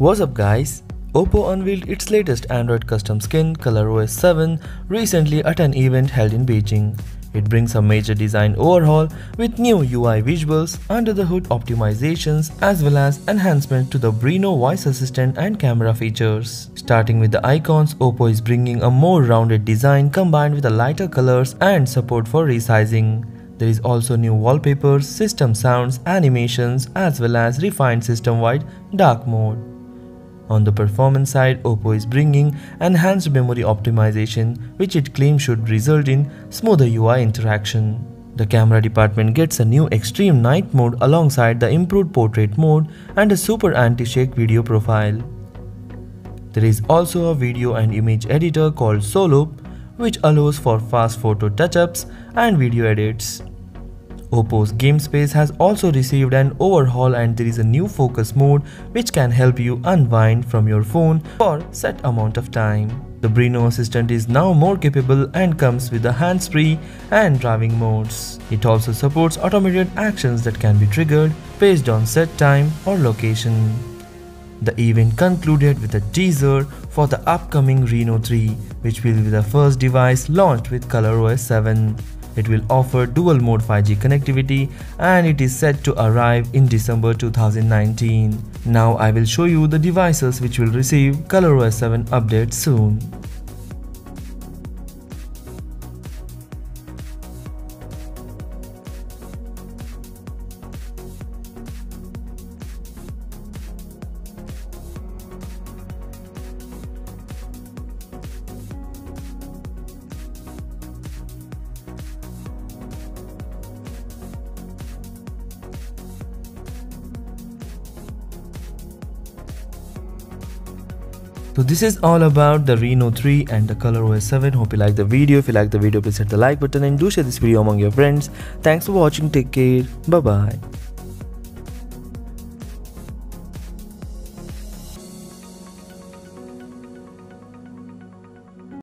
What's up guys? OPPO unveiled its latest Android custom skin ColorOS 7 recently at an event held in Beijing. It brings a major design overhaul with new UI visuals, under the hood optimizations as well as enhancement to the Reno voice assistant and camera features. Starting with the icons, OPPO is bringing a more rounded design combined with the lighter colors and support for resizing. There is also new wallpapers, system sounds, animations as well as refined system-wide dark mode. On the performance side, OPPO is bringing enhanced memory optimization, which it claims should result in smoother UI interaction. The camera department gets a new extreme night mode alongside the improved portrait mode and a super anti-shake video profile. There is also a video and image editor called Solo, which allows for fast photo touch-ups and video edits. OPPO's game space has also received an overhaul and there is a new focus mode which can help you unwind from your phone for set amount of time. The Reno assistant is now more capable and comes with the hands-free and driving modes. It also supports automated actions that can be triggered based on set time or location. The event concluded with a teaser for the upcoming Reno 3, which will be the first device launched with ColorOS 7. It will offer dual-mode 5G connectivity and it is set to arrive in December 2019. Now I will show you the devices which will receive ColorOS 7 update soon. So this is all about the Reno 3 and the ColorOS 7. Hope you like the video. If you like the video, please hit the like button and do share this video among your friends. Thanks for watching. Take care. Bye bye.